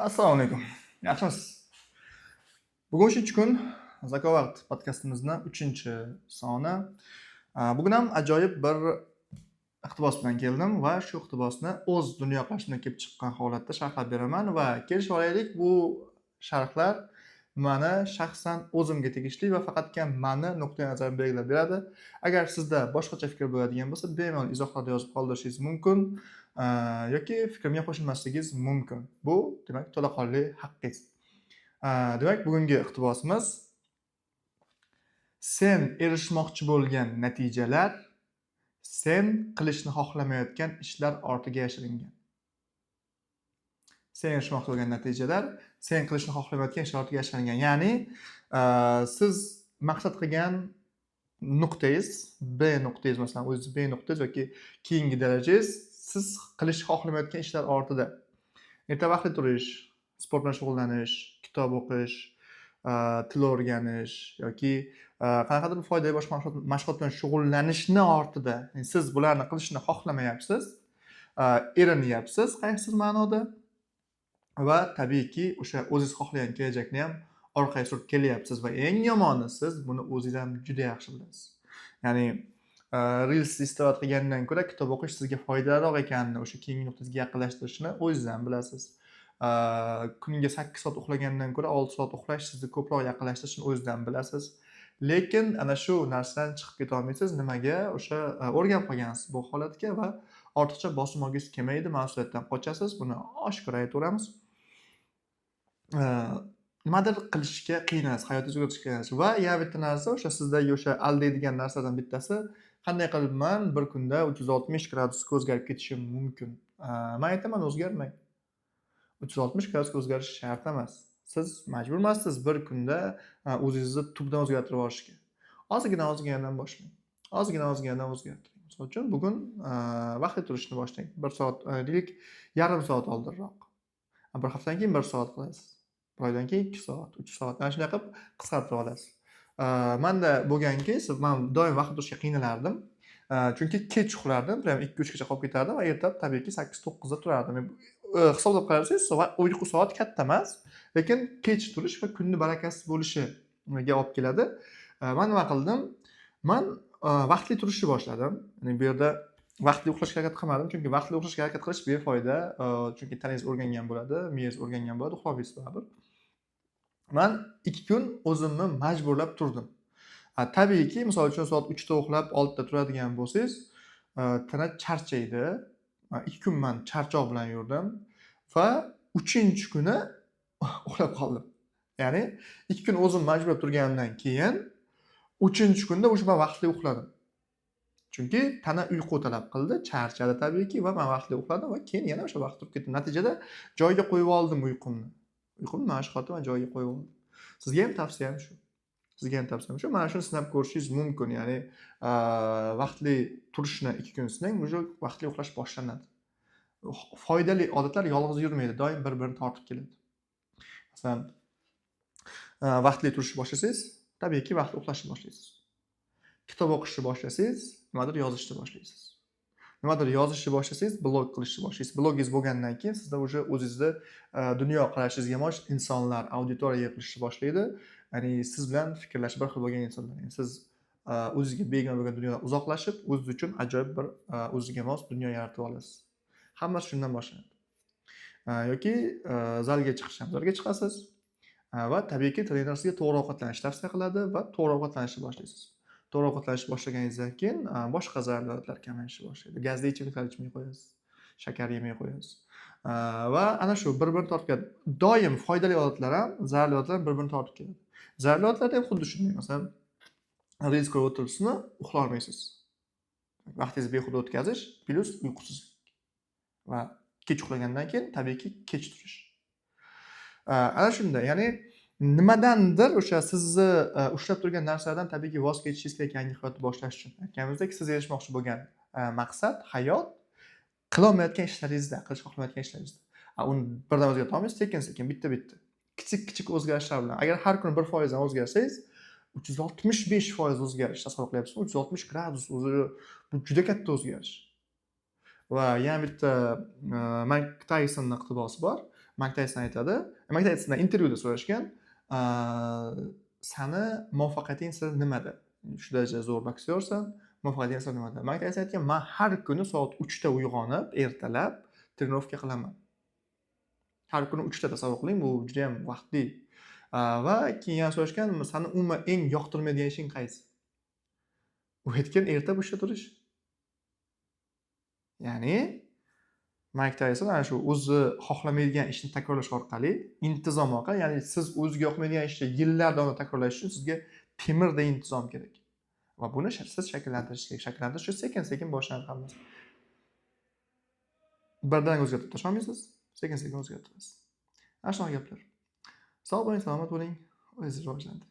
Assalomu alaykum. Yaxshimisiz? Bugun 3-kun Zakovat podkastimizni 3-soni. Bugun ham ajoyib bir iqtibos bilan keldim va shu iqtibosni o'z dunyoqarashimdan kelib chiqqan holatda sharhlab beraman va kelishib olaylik, bu sharhlar mani shaxsan o'zimga tegishli va faqatgina mani nuqtai nazarim belgilab beradi. Agar sizda boshqacha fikr bo'ladigan bo'lsa, bemalol izohlarda yozib qoldirishingiz mumkin yoki fikrimga qo'shilmasligingiz mumkin. Bu demak to'laqonli haqqingiz. Demak, bugungi iqtibosimiz sen erishmoqchi bo'lgan natijalar sen qilishni xohlamayotgan ishlar ortiga yashiringan. Sen erishmoqchi bo'lgan natijalar sen qilishni xohlamayotgan ishlar ortiga yashiringan. Ya'ni siz maqsad qilgan nuqtangiz, B nuqtangiz, masalan, o'zingiz B nuqtangiz yoki keyingi darajangiz siz qilishni xohlamayotgan ishlar ortida. Erta vaqtli turish, sport bilan shug'ullanish, kitob o'qish, til o'rganish yoki qanaqadir foydali boshqa mashg'ulot bilan shug'ullanishni ortida siz bularni qilishni xohlamayapsiz, erinyapsiz qaysidir ma'noda va tabiiyki o'sha o'zingiz xohlagan kelajakni ham orqaga surib kelyapsiz va eng yomoni siz buni o'zingiz ham juda yaxshi bilasiz. Ya'ni Reels istifoda qilgandan ko'ra kitob o'qish sizga foydaliroq ekanini, o'sha keyingi nuqtangizga yaqinlashtirishni o'zingiz ham bilasiz. Kuniga 8 soat uxlagandan ko'ra 6 soat uxlash sizni ko'proq yaqinlashtirishini o'zingizdan bilasiz. Lekin ana shu narsadan chiqib keta olmaysiz. Nimaga? O'sha o'rganib qolgansiz bu holatga va ortiqcha bosimingiz kelmaydi, mas'uliyatdan qochasiz. Buni oshkora aytaveramiz. Nimadir qilishga qiynalasiz, hayotingizni o'zgartirishga qiynalasiz va yana bitta narsa, o'sha sizdagi o'sha aldaydigan narsadan bittasi, qanday qilib men bir kunda 360 gradusga o'zgarib ketishim mumkin. Men aytaman, o'zgarmang. 360 gradusga o'zgarish shart emas. Siz majbur emassiz bir kunda o'zingizni tubdan o'zgartirib olishga. Ozgina-ozginadan boshlang. Ozgina-ozginadan o'zgartiring. Misol uchun bugun vaqtli turishni boshlang. 1 soat, deylik, yarim soat oldinroq. Bir haftadan keyin 1 soat qilasiz. Bir oydan keyin 2 soat, 3 soat. Mana shunday qilib qisqartirib olasiz. Menda bo'lganki, men doim vaqtli turishga qiynalardim. Chunki kech uxlardim, prям 2-3 gacha qolib ketardim va ertalab tabiiyki 8-9 da turardim. Hisoblab qarasangiz, uyqu soati katta emas, lekin kech turish va kunni barakasiz bo'lishiga olib keladi. Men nima qildim? Men vaqtli turishni boshladim. Ya'ni bu yerda vaqtli uxlashga harakat qilmadim, chunki vaqtli uxlashga harakat qilish befoyda, chunki tanangiz o'rgangan bo'ladi, miyangiz o'rgangan bo'ladi, uxlamaysiz baribir. Men 2 kun o'zimni majburlab turdim. Tabiiyki, misol uchun soat 3 da uxlab 6 da turadigan bo'lsangiz, tana charchaydi. 2 kun men charchoq bilan yurdim va 3-kuni uxlab qoldim. Ya'ni 2 kun o'zim majburlab turgandan keyin 3-kunda o'sha men vaqtli uxladim. Chunki tana uyqu talab qildi, charchadi tabiiyki va men vaqtli uxladim va keyin yana o'sha vaqtda turib ketdim. Natijada joyiga qo'yib oldim uyqumni. Uyqumni mashg'ulotni men joyiga qo'yib oldim. Sizga ham tavsiyam shu. Mana shuni sinab ko'rishingiz mumkin. Ya'ni vaqtli turishni 2 kun sinang, уже vaqtli uxlash boshlanadi. Foydali odatlar yolg'iz yurmaydi, doim bir-birini tortib keladi. Masalan, vaqtli turishni boshlasangiz, tabiiyki vaqtli uxlashni boshlaysiz. Kitob o'qishni boshlasangiz, nimadir yozishni boshlaysiz. Nimadir yozishni boshlasangiz, blog qilishni boshlaysiz. Blogingiz bo'lgandan keyin sizda уже o'zingizni dunyo qarashingizga mos insonlar, auditoriya yig'ilishni boshlaydi. Ya'ni siz bilan fikrlashi bir xil bo'lgan insonlar. Ya'ni siz o'zingizga begona bo'lgan dunyodan uzoqlashib, o'zingiz uchun ajoyib bir o'zingizga mos dunyo yaratib olasiz. Hammasi shundan boshlanadi. Yoki zalga chiqasiz va tabiiyki trener sizga to'g'ri ovqatlanishni tavsiya qiladi va to'g'ri ovqatlanishni boshlaysiz. To'g'ri ovqatlanishni boshlaganingizdan keyin boshqa zararlar kamayishni boshlaydi. Gazli ichimliklar ichmay qo'yasiz, shakar yemay qo'yasiz. Va ana shu bir-birini tortib keladi. Doim foydali odatlar ham, zararli odatlar ham bir-birini tortib keladi. Zararli odatlarda ham xuddi shunday. Masalan, reels ko'rib o'tiribsizmi, uxlay olmaysiz. Vaqtingizni behuda o'tkazish plus uyqusizlik. Va kech uxlagandan keyin tabiiyki kech turish. Ana shunda, ya'ni nimadandir o'sha sizni ushlab turgan narsalardan tabiiyki voz kechishingiz kerak yangi hayotni boshlash uchun. Aytganimizdek, siz erishmoqchi bo'lgan maqsad, hayot qilolmayotgan ishlaringizda, qilish xohlamayotgan ishlaringizda. Uni birdan o'zgartira olmaysiz, sekin-sekin, bitta-bitta. Kichik o'zgarishlar bilan. Agar har kuni 1% dan o'zgarsangiz, 365% o'zgarish tasavvur qilyapsizmi? 360 gradus o'zi bu juda katta o'zgarish. Va yana bitta Mike Tysonning iqtibosi bor. Mayk Tayson aytadi. Mayk Taysondan intervyuda so'rashgan, sani muvaffaqiyating siri nimada? Shu darajada zo'r boksyorsan, muvaffaqiyating siri nimada? Mayk Tayson aytgan, men har kuni soat 3 da uyg'onib, ertalab trenirovka qilaman. Har kuni 3 da tasavvur qiling, bu juda ham vaqtli. Va keyin yana so'rashgan, sani umuman eng yoqtirmaydigan ishing qaysi? U aytgan, ertalab 3 da turish. Ya'ni Mayk Tayson ana shu o'zi xohlamaydigan ishni takrorlash orqali intizom orqali, ya'ni siz o'ziga yoqmaydigan ishni yillar davomida takrorlash uchun sizga temirday intizom kerak. Va buni siz shakllantirish kerak. Shakllantirish shu sekin-sekin boshlanadi hammasi. Birdaniga o'zgartirib tashlamaysiz, sekin-sekin o'zgartirasiz. Ana shunaqa gaplar. Sog' bo'ling, salomat bo'ling, o'zingizni rivojlantiring.